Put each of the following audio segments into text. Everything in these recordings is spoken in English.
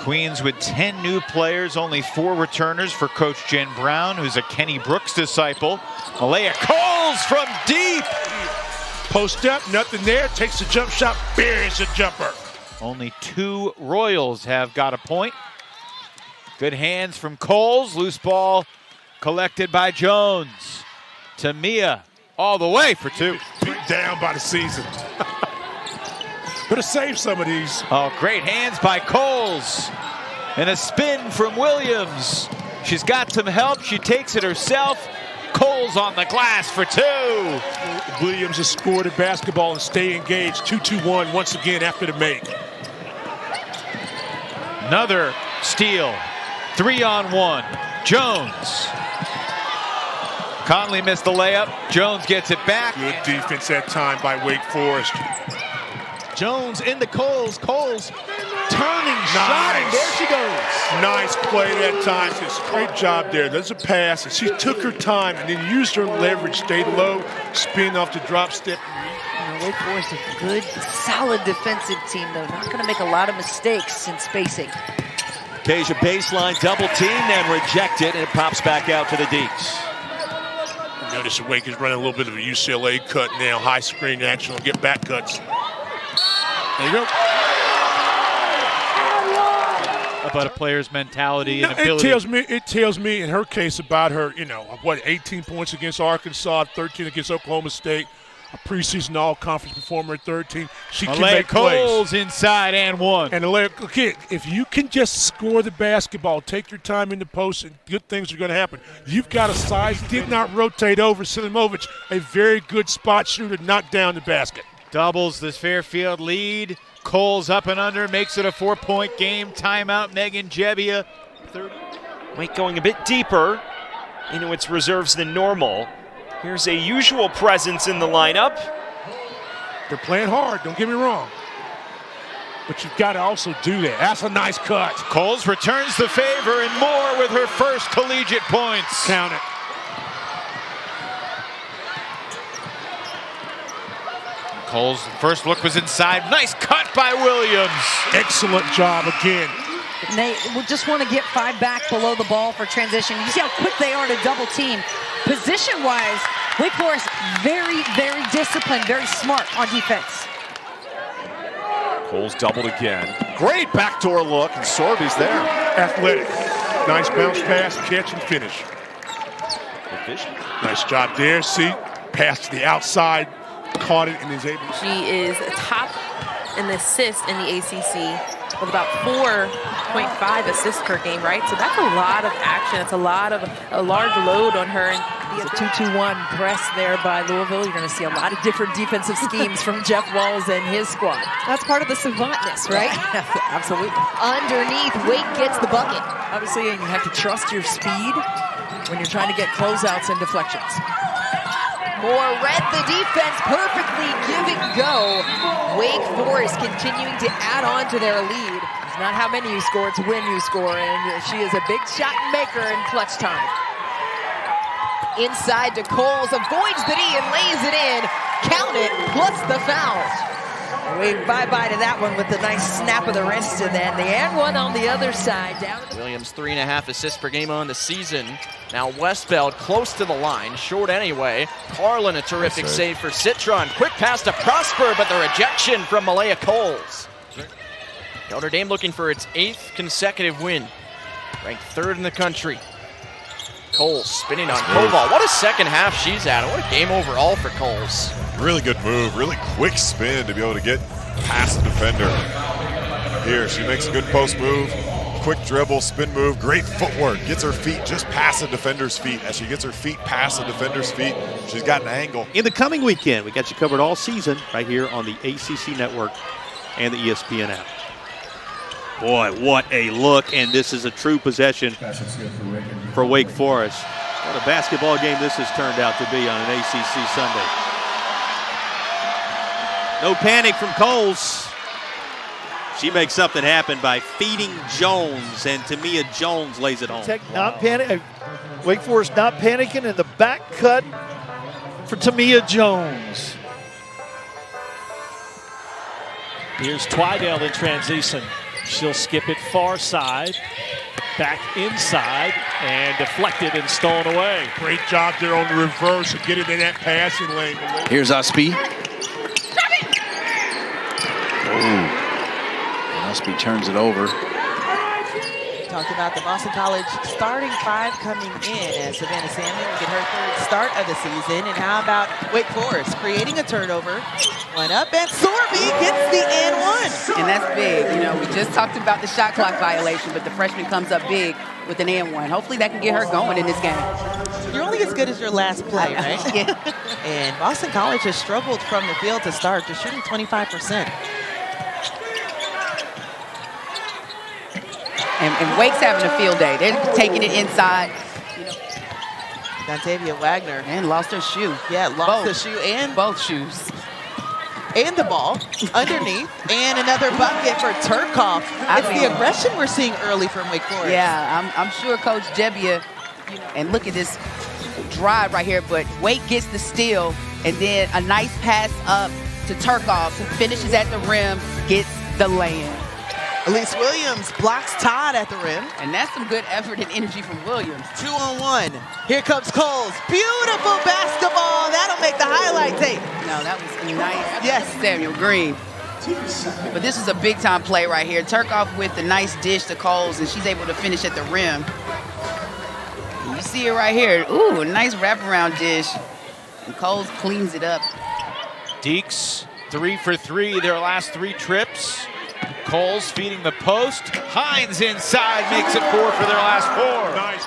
Queens with 10 new players, only 4 returners for Coach Jen Brown, who's a Kenny Brooks disciple. Malaya Cowles from deep. Post up, nothing there, takes the jump shot, buries the jumper. Only 2 Royals have got a point. Good hands from Cowles, loose ball collected by Jones. Tamia all the way for 2. Beat down by the season. Better save some of these. Oh, great hands by Cowles. And a spin from Williams. She's got some help. She takes it herself. Cowles on the glass for 2. Williams has scored a basketball and stay engaged. 2-2-1 once again after the make. Another steal. 3-on-1. Jones. Conley missed the layup. Jones gets it back. Good defense that time by Wake Forest. Jones into Cowles. Cowles turning, Nice. shot, and there she goes. Nice play that time. Great job there. There's a pass, and she took her time and then used her leverage, stayed low, spin off the drop step. Wake Forest, a good, solid defensive team, though. Not going to make a lot of mistakes in spacing. Kasia baseline double team, then rejected, and it pops back out to the Deeks. Notice Wake is running a little bit of a UCLA cut now. High screen action will get back cuts. There you go. About a player's mentality No, and ability. it tells me in her case about her, 18 points against Arkansas, 13 against Oklahoma State, a preseason all-conference performer at 13. She can make Cowles plays. inside and 1. And again, if you can just score the basketball, take your time in the post, and good things are going to happen. You've got a size, did not rotate over. Selimovic, a very good spot shooter, knocked down the basket. Doubles this Fairfield lead. Cowles up and under, makes it a 4-point game. Timeout, Megan Jebbia. Wake going a bit deeper into its reserves than normal. Here's a usual presence in the lineup. They're playing hard, don't get me wrong. But you've got to also do that. That's a nice cut. Cowles returns the favor and more with her first collegiate points. Count it. Cowles' first look was inside. Nice cut by Williams. Excellent job again. And they will just want to get 5 back below the ball for transition. You see how quick they are to double team. Position-wise, Wake Forest very, very disciplined, very smart on defense. Cowles doubled again. Great backdoor look, and Sorby's there. Athletic. Nice bounce pass, catch and finish. Nice job there. See, pass to the outside, caught it, and is able to. She is top in the assists in the ACC with about 4.5 assists per game, right? So that's a lot of action. It's a large load on her. And The 2-2-1 press there by Louisville. You're going to see a lot of different defensive schemes from Jeff Walls and his squad. that's part of the savantness, right? Absolutely. Underneath, Wake gets the bucket. Obviously, and you have to trust your speed when you're trying to get closeouts and deflections. Moore read the defense perfectly, give and go. Wake Forest continuing to add on to their lead. It's not how many you score, it's when you score. And she is a big shot maker in clutch time. Inside to Cowles, avoids the knee and lays it in. Count it, plus the foul. Wave bye-bye to that one with the nice snap of the wrist, and then the and one on the other side. Down to the Williams 3.5 assists per game on the season. Now Westbeld close to the line, short anyway. Carlin a terrific save for Citron. Quick pass to Prosper, but the rejection from Malaya Cowles. Notre Dame looking for its 8th consecutive win. Ranked 3rd in the country. Cowles spinning on Koval. What a second half she's at. What a game overall for Cowles. Really good move, really quick spin to be able to get past the defender. Here, she makes a good post move, quick dribble, spin move, great footwork. Gets her feet just past the defender's feet. As she gets her feet past the defender's feet, she's got an angle. In the coming weekend, we got you covered all season right here on the ACC Network and the ESPN app. Boy, what a look, and this is a true possession for Wake Forest. What a basketball game this has turned out to be on an ACC Sunday. No panic from Cowles. She makes something happen by feeding Jones, and Tamia Jones lays it home. Not panic. Wake Forest not panicking, and the back cut for Tamia Jones. Here's Twydale in transition. She'll skip it far side, back inside, and deflected and stolen away. Great job there on the reverse of getting in that passing lane. Here's Usby. Usby turns it over. Talked about the Boston College starting five coming in as Savannah Samuel will get her third start of the season. And how about Wake Forest creating a turnover? One up, and Sorby gets the and one. And that's big. You know, we just talked about the shot clock violation, but the freshman comes up big with an and one. Hopefully that can get her going in this game. You're only as good as your last play, right? Yeah. And Boston College has struggled from the field to start, just shooting 25%. And Wake's having a field day. They're taking it inside. You know. Dontavia Wagner. And lost her shoe. Yeah, lost the shoe and both shoes. And the ball underneath. And another bucket for Turkoff. It's the aggression we're seeing early from Wake Forest. Yeah, I'm sure Coach Jebbia, and look at this drive right here, but Wake gets the steal, and then a nice pass up to Turkoff, who finishes at the rim, gets the lay-in. Elise Williams blocks Todd at the rim. And that's some good effort and energy from Williams. 2-on-1. Here comes Coles. Beautiful basketball. That'll make the highlight tape. No, that was nice. Yes. Samuel Green. But this is a big-time play right here. Turkoff with the nice dish to Coles, and she's able to finish at the rim. And you see it right here. Ooh, a nice wraparound dish. And Coles cleans it up. Deeks 3 for 3 their last 3 trips. Coles feeding the post. Hines inside makes it 4 for their last 4. Nice.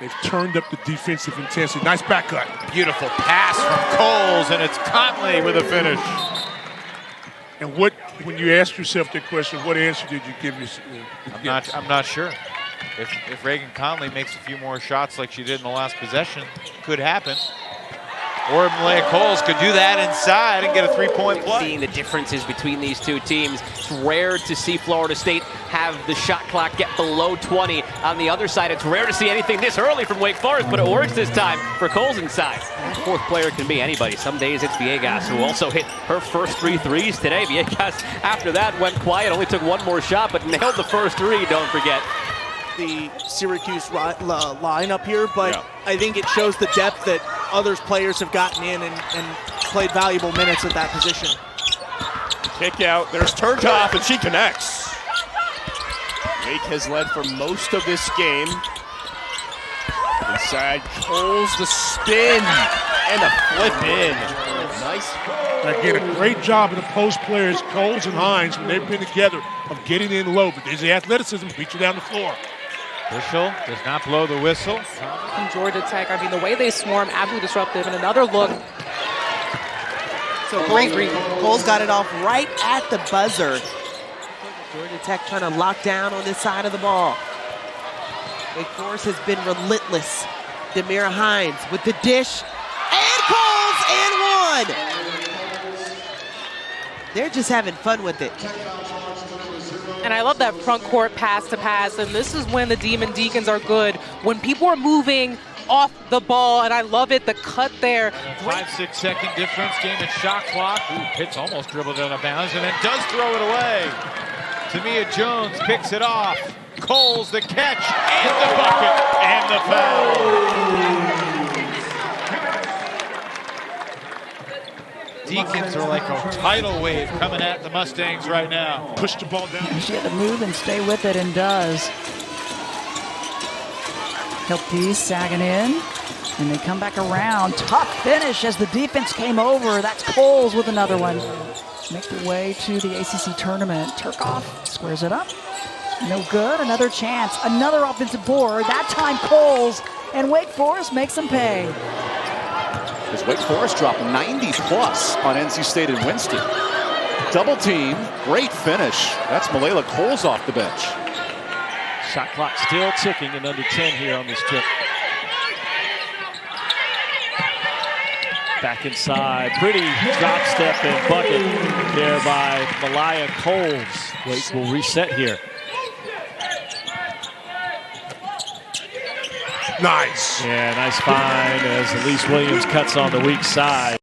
They've turned up the defensive intensity. Nice back cut. Beautiful pass from Coles, and it's Conley with a finish. And when you ask yourself that question, what answer did you give yourself? I'm not sure. If Reagan Conley makes a few more shots like she did in the last possession, could happen. Or Malaya Cowles could do that inside and get a 3-point play. Seeing the differences between these two teams, it's rare to see Florida State have the shot clock get below 20. On the other side, it's rare to see anything this early from Wake Forest, but it works this time for Cowles inside. Fourth player can be anybody. Some days it's Villegas, who also hit her first 3 threes today. Villegas, after that, went quiet, only took one more shot, but nailed the first 3, don't forget. The Syracuse lineup here, but I think it shows the depth that other players have gotten in and played valuable minutes at that position. Kick out, there's Turkoff, and she connects. Wake has led for most of this game. Inside, Cowles, the spin, and a flip in. Nice. Again, a great job of the post players, Cowles and Hines, when they've been together, of getting in low. But there's the athleticism, beat you down the floor. Official does not blow the whistle. From Georgia Tech, I mean, the way they swarm, absolutely disruptive. And another look. So Cowles got it off right at the buzzer. Georgia Tech trying to lock down on this side of the ball. Wake Forest has been relentless. Demira Hines with the dish. And Cowles and 1. They're just having fun with it. And I love that front court pass to pass. And this is when the Demon Deacons are good. When people are moving off the ball, and I love it, the cut there. 5-6 second difference, game and shot clock. Ooh, Pitts almost dribbled out of bounds and then does throw it away. Tamia Jones picks it off. Cowles the catch and the bucket and the foul. Deacons are like a tidal wave coming at the Mustangs right now. Push the ball down. She had to move and stay with it and does. Hilke sagging in, and they come back around. Tough finish as the defense came over. That's Cowles with another one. Make their way to the ACC tournament. Turkoff squares it up. No good. Another chance. Another offensive board. That time Cowles, and Wake Forest makes them pay. As Wake Forest dropped 90 plus on NC State and Winston. Double team, great finish. That's Malaya Cowles off the bench. Shot clock still ticking and under 10 here on this trip. Back inside, pretty drop step and bucket there by Malaya Cowles. Wake will reset here. Nice. Yeah, nice find as Elise Williams cuts on the weak side.